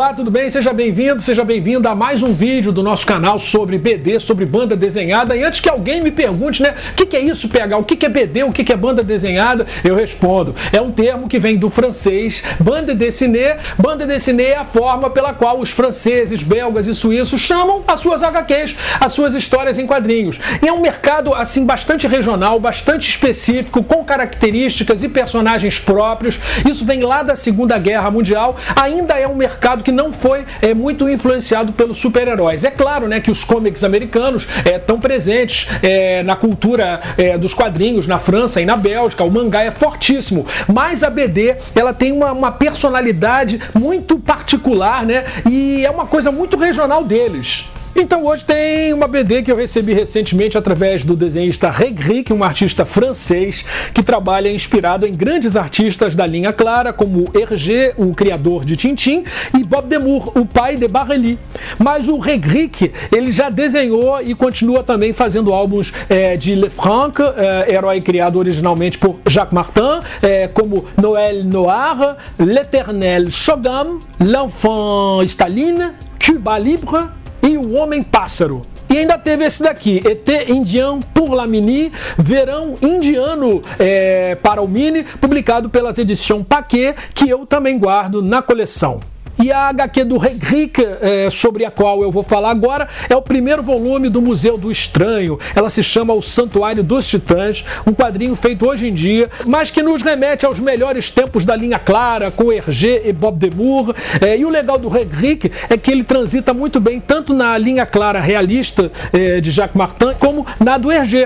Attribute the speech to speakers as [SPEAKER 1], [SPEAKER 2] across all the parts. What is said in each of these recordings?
[SPEAKER 1] Olá, tudo bem? Seja bem-vindo, seja bem-vinda a mais um vídeo do nosso canal sobre BD, sobre banda desenhada. E antes que alguém me pergunte, né, o que é isso, PH? O que é BD? O que é banda desenhada? Eu respondo, é um termo que vem do francês, bande dessinée. Bande dessinée é a forma pela qual os franceses, belgas e suíços chamam as suas HQs, as suas histórias em quadrinhos. E é um mercado, assim, bastante regional, bastante específico, com características e personagens próprios. Isso vem lá da Segunda Guerra Mundial. Ainda é um mercado que não foi muito influenciado pelos super-heróis. É claro, né, que os comics americanos estão presentes na cultura dos quadrinhos na França e na Bélgica. O mangá é fortíssimo, mas a BD ela tem uma personalidade muito particular, né, e é uma coisa muito regional deles. Então hoje tem uma BD que eu recebi recentemente através do desenhista Regric, um artista francês que trabalha inspirado em grandes artistas da linha clara, como Hergé, o criador de Tintin, e Bob Demure, o pai de Barrely. Mas o Regric, ele já desenhou e continua também fazendo álbuns de Le Franc, herói criado originalmente por Jacques Martin, como Noël Noir, L'Éternel Shogun, L'Enfant Staline, Cuba Libre e O Homem-Pássaro. E ainda teve esse daqui, Été Indien pour la Mini, Verão Indiano para o Mini, publicado pelas edições Paquet, que eu também guardo na coleção. E a HQ do Regric, sobre a qual eu vou falar agora, é o primeiro volume do Museu do Estranho. Ela se chama O Santuário dos Titãs, um quadrinho feito hoje em dia, mas que nos remete aos melhores tempos da linha clara, com Hergé e Bob Demure. E o legal do Regric é que ele transita muito bem tanto na linha clara realista de Jacques Martin, como na do Hergé.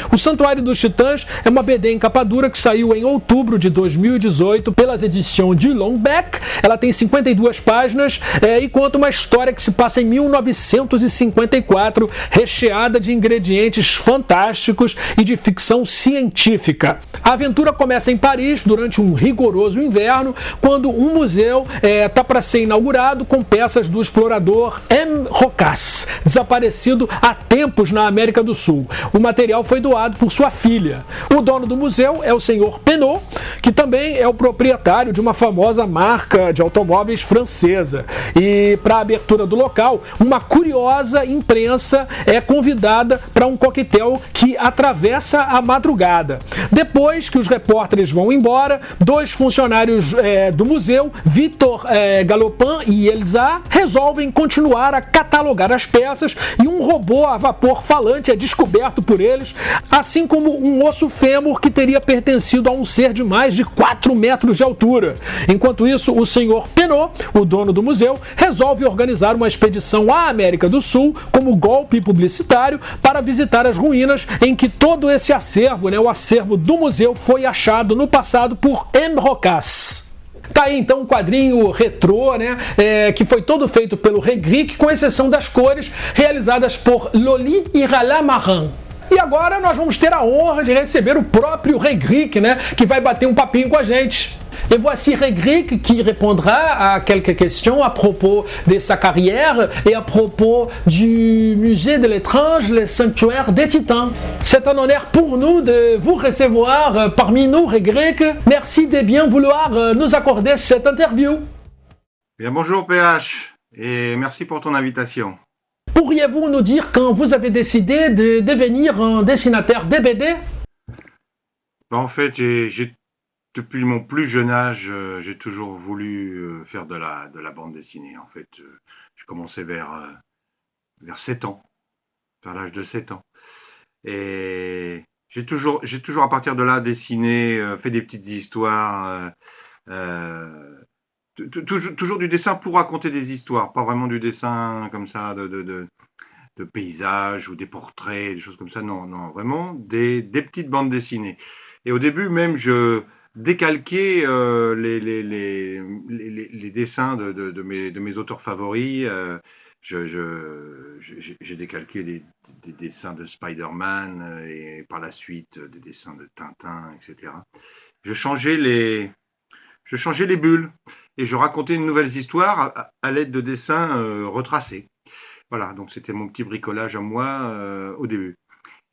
[SPEAKER 1] O Santuário dos Titãs é uma BD em capa dura que saiu em outubro de 2018 pelas edições du Longbec. Ela tem 52 páginas e conta uma história que se passa em 1954, recheada de ingredientes fantásticos e de ficção científica. A aventura começa em Paris durante um rigoroso inverno, quando um museu está para ser inaugurado com peças do explorador M. Rocas, desaparecido há tempos na América do Sul. O material foi doado por sua filha. O dono do museu é o senhor Penot, que também é o proprietário de uma famosa marca de automóveis francesa. E para a abertura do local, uma curiosa imprensa é convidada para um coquetel que atravessa a madrugada. Depois que os repórteres vão embora, dois funcionários do museu, Victor Galopin e Elsa, resolvem continuar a catalogar as peças e um robô a vapor falante é descoberto por eles, assim como um osso fêmur que teria pertencido a um ser de mais de 4 metros de altura. Enquanto isso, o senhor Penot, o dono do museu, resolve organizar uma expedição à América do Sul como golpe publicitário para visitar as ruínas em que todo esse acervo, o acervo do museu, foi achado no passado por M. Rocas. Tá aí então um quadrinho retrô, que foi todo feito pelo Regric, com exceção das cores, realizadas por Loli e Rala Marin. E agora nós vamos ter a honra de receber o próprio Regric, que vai bater um papinho com a gente. Et voici Regric qui répondra à quelques questions à propos de sa carrière et à propos du musée de l'étrange, le sanctuaire des Titans. C'est un honneur pour nous de vous recevoir parmi nous, Regric. Merci de bien vouloir nous accorder cette interview.
[SPEAKER 2] Bien, bonjour PH et merci pour ton invitation.
[SPEAKER 1] Pourriez-vous nous dire quand vous avez décidé de devenir un dessinateur de BD?
[SPEAKER 2] En fait, depuis mon plus jeune âge, j'ai toujours voulu faire de la bande dessinée. En fait, j'ai commencé vers 7 ans, vers l'âge de 7 ans. Et j'ai toujours à partir de là dessiné, fait des petites histoires, toujours du dessin pour raconter des histoires, pas vraiment du dessin comme ça de paysages ou des portraits, des choses comme ça. Non, vraiment des petites bandes dessinées. Et au début même, je décalquer les dessins de mes auteurs favoris. J'ai décalqué des dessins de Spider-Man et par la suite des dessins de Tintin, etc. Je changeais les bulles et je racontais une nouvelle histoire à l'aide de dessins retracés. Voilà, donc c'était mon petit bricolage à moi au début.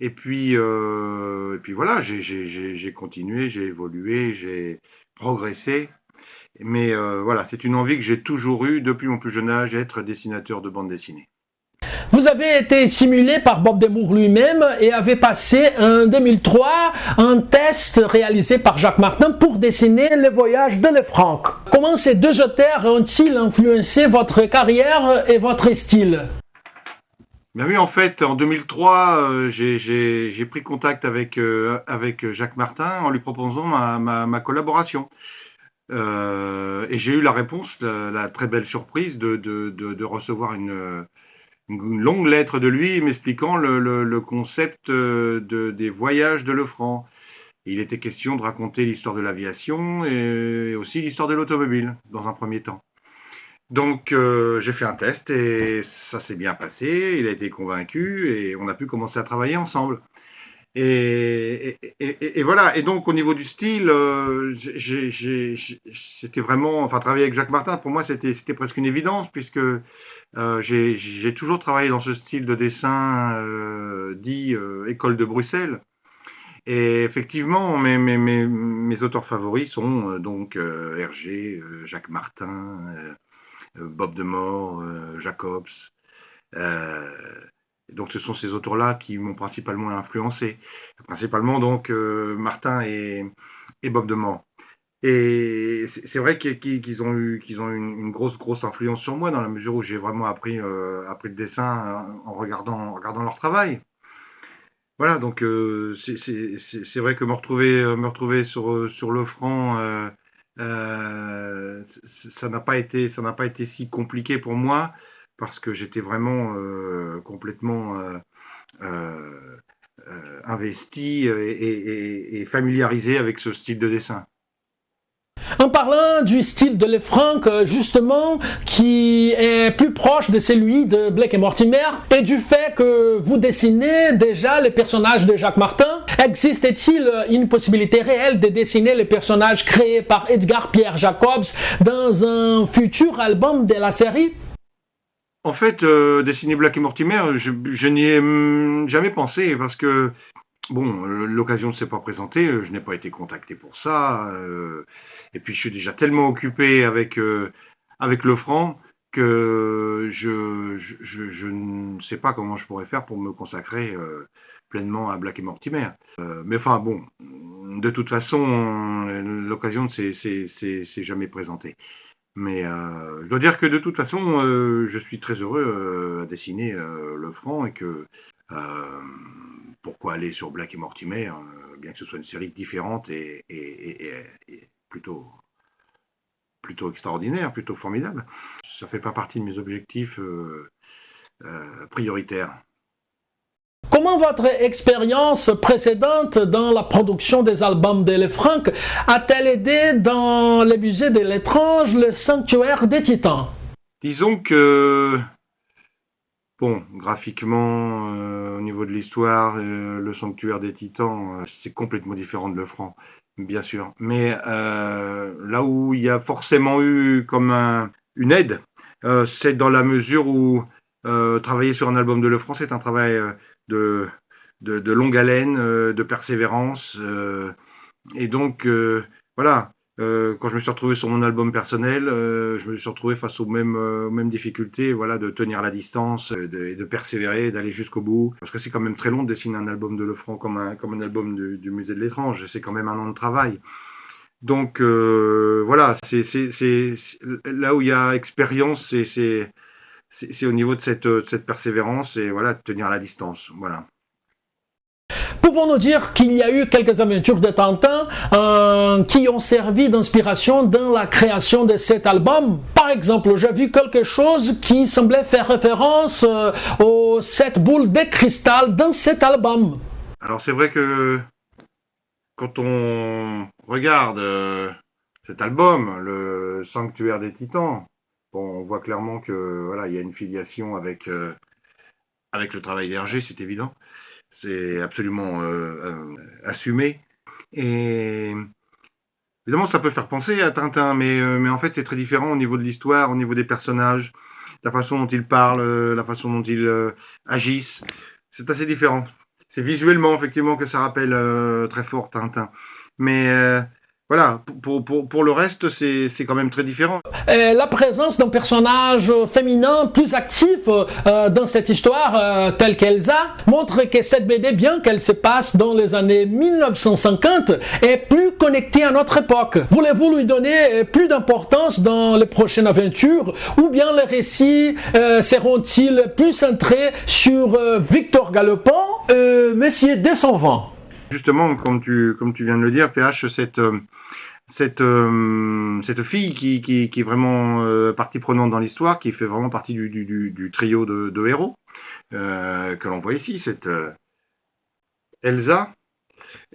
[SPEAKER 2] Et puis voilà, j'ai continué, j'ai évolué, j'ai progressé. Mais voilà, c'est une envie que j'ai toujours eue depuis mon plus jeune âge, être dessinateur de bande dessinée.
[SPEAKER 1] Vous avez été stimulé par Bob Demmour lui-même et avez passé en 2003 un test réalisé par Jacques Martin pour dessiner Les Voyages de Lefranc. Comment ces deux auteurs ont-ils influencé votre carrière et votre style?
[SPEAKER 2] Ben oui, en fait, en 2003, j'ai pris contact avec Jacques Martin en lui proposant ma collaboration. Et j'ai eu la réponse, la très belle surprise de recevoir une longue lettre de lui m'expliquant le concept des voyages de Lefranc. Il était question de raconter l'histoire de l'aviation et aussi l'histoire de l'automobile dans un premier temps. Donc j'ai fait un test et ça s'est bien passé, il a été convaincu et on a pu commencer à travailler ensemble. Et voilà, et donc au niveau du style, c'était vraiment, enfin travailler avec Jacques Martin, pour moi c'était presque une évidence puisque j'ai toujours travaillé dans ce style de dessin dit école de Bruxelles. Et effectivement, mes auteurs favoris sont donc Hergé, Jacques Martin, Bob Demmour, Jacobs. Euh, donc ce sont ces auteurs-là qui m'ont principalement influencé. Principalement donc Martin et Bob Demmour. Et c'est vrai qu'ils ont eu une grosse influence sur moi dans la mesure où j'ai vraiment appris le dessin en regardant leur travail. Voilà, donc c'est vrai que me retrouver sur le franc, ça n'a pas été si compliqué pour moi parce que j'étais vraiment complètement euh, investi et familiarisé avec ce style de dessin.
[SPEAKER 1] En parlant du style de Lefranc, justement, qui est plus proche de celui de Blake et Mortimer, et du fait que vous dessinez déjà les personnages de Jacques Martin, existe-t-il une possibilité réelle de dessiner les personnages créés par Edgar Pierre Jacobs dans un futur album de la série?
[SPEAKER 2] En fait, dessiner Black et Mortimer, je n'y ai jamais pensé parce que bon, l'occasion ne s'est pas présentée, je n'ai pas été contacté pour ça, et puis je suis déjà tellement occupé avec le franc que je ne sais pas comment je pourrais faire pour me consacrer pleinement à Black et Mortimer. Mais enfin bon, de toute façon, l'occasion ne s'est jamais présentée. Mais je dois dire que de toute façon, je suis très heureux à dessiner le franc et que euh, pourquoi aller sur Black et Mortimer, bien que ce soit une série différente et plutôt extraordinaire, plutôt formidable. Ça fait pas partie de mes objectifs prioritaires.
[SPEAKER 1] Comment votre expérience précédente dans la production des albums de Lefranc a-t-elle aidé dans le musée de l'étrange, le sanctuaire des Titans?
[SPEAKER 2] Disons que, bon, graphiquement, au niveau de l'histoire, le sanctuaire des Titans, c'est complètement différent de Lefranc, bien sûr. Mais là où il y a forcément eu comme une aide, c'est dans la mesure où travailler sur un album de Lefranc, c'est un travail de, de longue haleine, de persévérance. Et donc, voilà, quand je me suis retrouvé sur mon album personnel, je me suis retrouvé face aux mêmes difficultés, voilà, de tenir la distance, et de persévérer, d'aller jusqu'au bout. Parce que c'est quand même très long de dessiner un album de Lefranc comme un album du Musée de l'Étrange. C'est quand même un an de travail. Donc, voilà, là où il y a expérience, c'est au niveau de cette persévérance et voilà, de tenir la distance. Voilà.
[SPEAKER 1] Pouvons-nous dire qu'il y a eu quelques aventures de Tintin qui ont servi d'inspiration dans la création de cet album? Par exemple, j'ai vu quelque chose qui semblait faire référence aux 7 boules de cristal dans cet album.
[SPEAKER 2] Alors, c'est vrai que quand on regarde cet album, le Sanctuaire des Titans, bon, on voit clairement que voilà, il y a une filiation avec le travail d'Hergé, c'est évident. C'est absolument assumé. Et évidemment, ça peut faire penser à Tintin, mais en fait, c'est très différent au niveau de l'histoire, au niveau des personnages, la façon dont ils parlent, la façon dont ils agissent. C'est assez différent. C'est visuellement, effectivement, que ça rappelle très fort Tintin. Mais voilà, pour le reste, c'est quand même très différent.
[SPEAKER 1] La présence d'un personnage féminin plus actif dans cette histoire, telle qu'Elsa, montre que cette BD, bien qu'elle se passe dans les années 1950, est plus connectée à notre époque. Voulez-vous lui donner plus d'importance dans les prochaines aventures, ou bien les récits seront-ils plus centrés sur Victor Galopin, Messier 220?
[SPEAKER 2] Justement, comme tu viens de le dire, PH, cette fille qui est vraiment partie prenante dans l'histoire, qui fait vraiment partie du trio de héros que l'on voit ici, cette Elsa,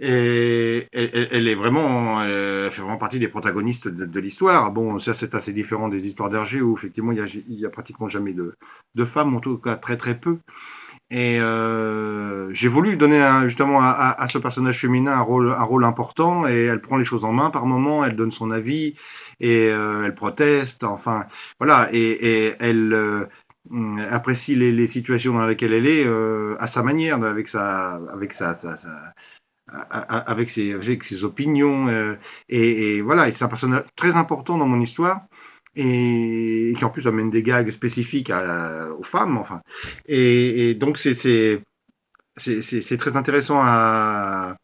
[SPEAKER 2] et elle est vraiment, elle fait vraiment partie des protagonistes de l'histoire. Bon, ça c'est assez différent des histoires d'Hergé où effectivement il y a pratiquement jamais de femmes, en tout cas très très peu. Et j'ai voulu donner justement à ce personnage féminin un rôle important, et elle prend les choses en main par moments, elle donne son avis et elle proteste, enfin voilà, et elle apprécie les situations dans lesquelles elle est à sa manière, avec ses opinions, et voilà, et c'est un personnage très important dans mon histoire. Et qui en plus amène des gags spécifiques aux femmes, enfin. Et donc c'est très intéressant à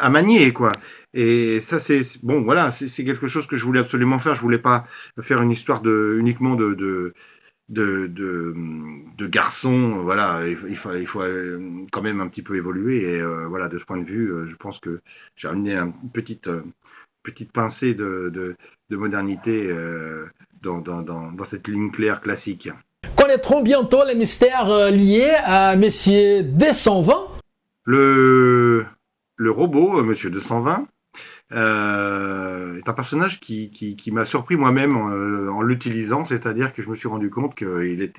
[SPEAKER 2] manier, quoi. Et ça, c'est bon, voilà, c'est quelque chose que je voulais absolument faire. Je voulais pas faire une histoire uniquement de garçons. Voilà, il faut quand même un petit peu évoluer. Et voilà, de ce point de vue, je pense que j'ai amené une petite pincée de modernité dans cette ligne claire classique.
[SPEAKER 1] Connaîtrons bientôt les mystères liés à Messier 220.
[SPEAKER 2] Le robot, Monsieur 220, est un personnage qui m'a surpris moi-même en l'utilisant, c'est-à-dire que je me suis rendu compte qu'il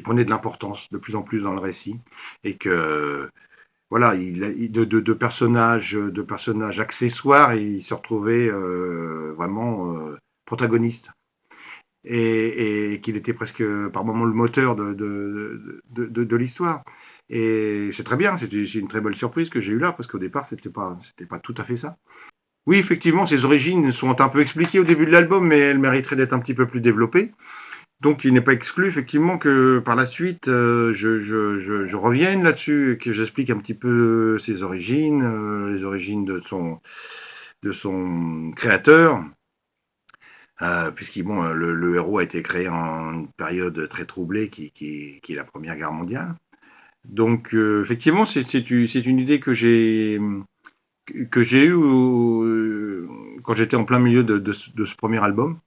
[SPEAKER 2] prenait de l'importance de plus en plus dans le récit, et que voilà, de personnages accessoires, il se retrouvait vraiment protagoniste, et qu'il était presque par moments le moteur de l'histoire. Et c'est très bien, c'est une très belle surprise que j'ai eue là, parce qu'au départ, c'était pas tout à fait ça. Oui, effectivement, ses origines sont un peu expliquées au début de l'album, mais elles mériteraient d'être un petit peu plus développées. Donc, il n'est pas exclu, effectivement, que par la suite, je revienne là-dessus, et que j'explique un petit peu ses origines, les origines de son créateur, puisque bon, le héros a été créé en une période très troublée qui est la Première Guerre mondiale. Donc, effectivement, c'est une idée que j'ai eue quand j'étais en plein milieu de ce premier album.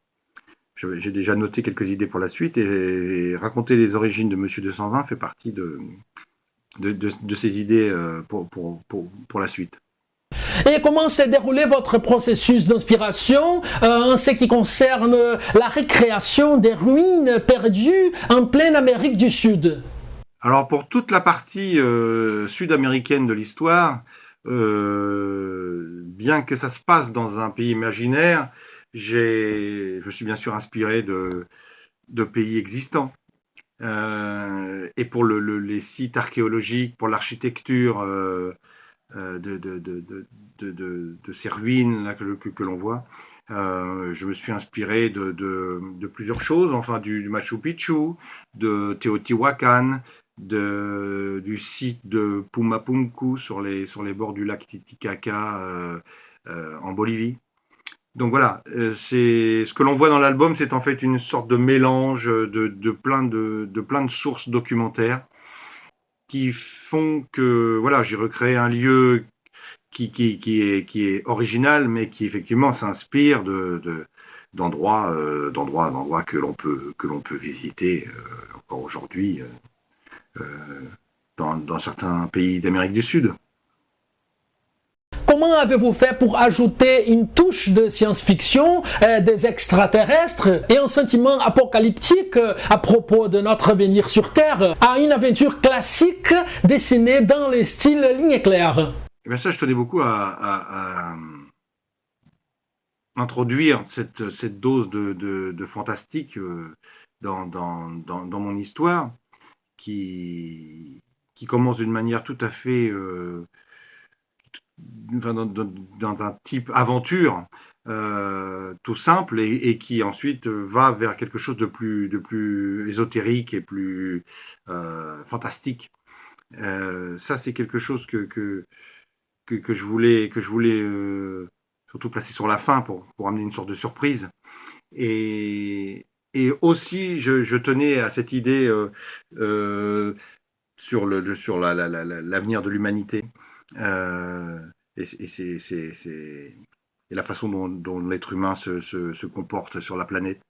[SPEAKER 2] J'ai déjà noté quelques idées pour la suite, et raconter les origines de Monsieur 220 fait partie de ces idées pour la suite.
[SPEAKER 1] Et comment s'est déroulé votre processus d'inspiration en ce qui concerne la récréation des ruines perdues en pleine Amérique du Sud?
[SPEAKER 2] Alors pour toute la partie sud-américaine de l'histoire, bien que ça se passe dans un pays imaginaire, je me suis bien sûr inspiré de pays existants. Et pour les sites archéologiques, pour l'architecture de ces ruines là, que l'on voit, je me suis inspiré de plusieurs choses, enfin du Machu Picchu, de Teotihuacan, du site de Pumapunku sur les bords du lac Titicaca en Bolivie. Donc voilà, c'est ce que l'on voit dans l'album, c'est en fait une sorte de mélange de plein de sources documentaires qui font que voilà, j'ai recréé un lieu qui est original, mais qui effectivement s'inspire d'endroits que l'on peut visiter encore aujourd'hui dans certains pays d'Amérique du Sud.
[SPEAKER 1] Comment avez-vous fait pour ajouter une touche de science-fiction, des extraterrestres et un sentiment apocalyptique à propos de notre venir sur Terre à une aventure classique dessinée dans le style ligne claire?
[SPEAKER 2] Et bien ça, je tenais beaucoup à introduire cette dose de fantastique dans mon histoire, qui commence d'une manière tout à fait dans un type aventure tout simple et qui ensuite va vers quelque chose de plus ésotérique et plus fantastique. Ça, c'est quelque chose que je voulais surtout placer sur la fin pour amener une sorte de surprise. Et aussi, je tenais à cette idée sur l'avenir de l'humanité et la façon dont l'être humain se comporte sur la planète.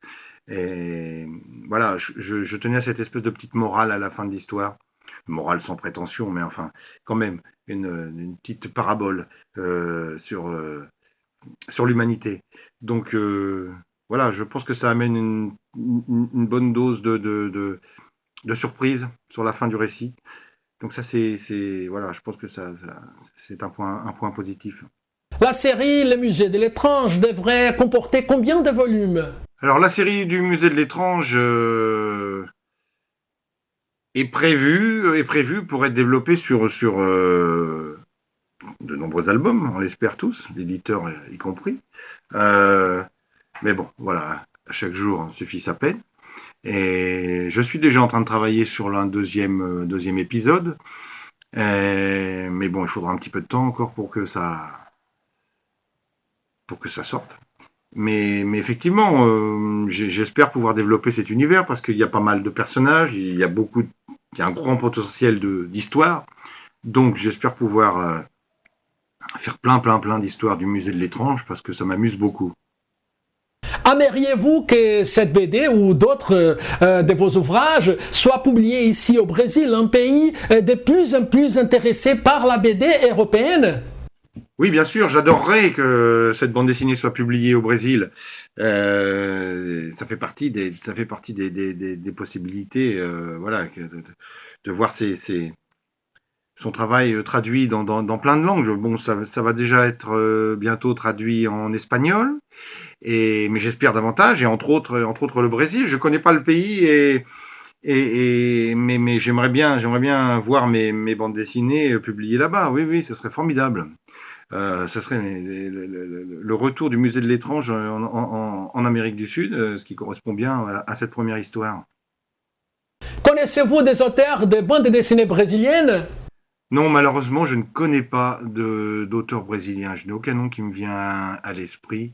[SPEAKER 2] Et voilà, je tenais à cette espèce de petite morale à la fin de l'histoire. Morale sans prétention, mais enfin, quand même, une petite parabole sur l'humanité. Donc, voilà, je pense que ça amène une bonne dose de surprise sur la fin du récit. Donc ça, voilà, je pense que c'est un point positif.
[SPEAKER 1] La série Le Musée de l'étrange devrait comporter combien de volumes?
[SPEAKER 2] Alors, la série du Musée de l'étrange est prévue pour être développée sur de nombreux albums, on l'espère tous, l'éditeur y compris. Mais bon, voilà, à chaque jour suffit sa peine. Et je suis déjà en train de travailler sur un deuxième épisode. Mais bon, il faudra un petit peu de temps encore pour que ça sorte. Mais effectivement, j'espère pouvoir développer cet univers parce qu'il y a pas mal de personnages, il y a un grand potentiel d'histoire. Donc j'espère pouvoir faire plein d'histoires du Musée de l'étrange parce que ça m'amuse beaucoup.
[SPEAKER 1] Aimeriez-vous que cette BD ou d'autres de vos ouvrages soient publiés ici au Brésil, un pays de plus en plus intéressé par la BD européenne?
[SPEAKER 2] Oui, bien sûr, j'adorerais que cette bande dessinée soit publiée au Brésil. Ça fait partie des possibilités, voilà, de voir son travail traduit dans plein de langues. Bon, ça va déjà être bientôt traduit en espagnol, mais j'espère davantage, et entre autres le Brésil. Je connais pas le pays mais j'aimerais bien voir mes bandes dessinées publiées là-bas. Oui, ce serait formidable. Ça serait le retour du Musée de l'étrange en Amérique du Sud, ce qui correspond bien à cette première histoire.
[SPEAKER 1] Connaissez-vous des auteurs de bandes dessinées brésiliennes?
[SPEAKER 2] Non, malheureusement, je ne connais pas d'auteurs brésiliens. Je n'ai aucun nom qui me vient à l'esprit.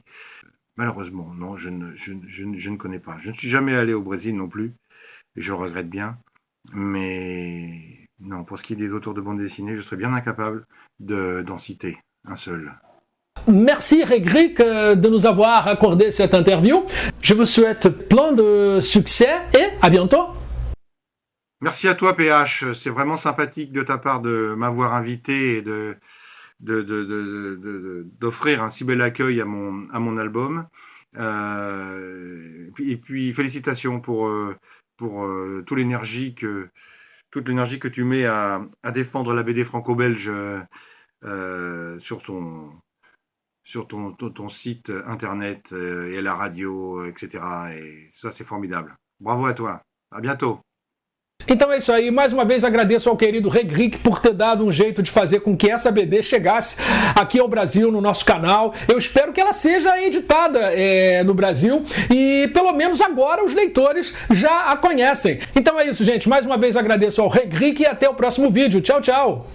[SPEAKER 2] Malheureusement, non, je ne connais pas. Je ne suis jamais allé au Brésil non plus, et je le regrette bien. Mais non, pour ce qui est des auteurs de bandes dessinées, je serais bien incapable d'en citer un seul.
[SPEAKER 1] Merci Regric de nous avoir accordé cette interview. Je vous souhaite plein de succès et à bientôt.
[SPEAKER 2] Merci à toi PH, c'est vraiment sympathique de ta part de m'avoir invité et d'offrir un si bel accueil à mon album. Et puis félicitations pour toute l'énergie que tu mets à défendre la BD franco-belge sur ton site internet et à la radio, etc. Et ça, c'est formidable. Bravo à toi. À bientôt.
[SPEAKER 1] Então é isso aí, mais uma vez agradeço ao querido Regric por ter dado um jeito de fazer com que essa BD chegasse aqui ao Brasil, no nosso canal. Eu espero que ela seja editada no Brasil e pelo menos agora os leitores já a conhecem. Então é isso, gente, mais uma vez agradeço ao Regric e até o próximo vídeo. Tchau, tchau!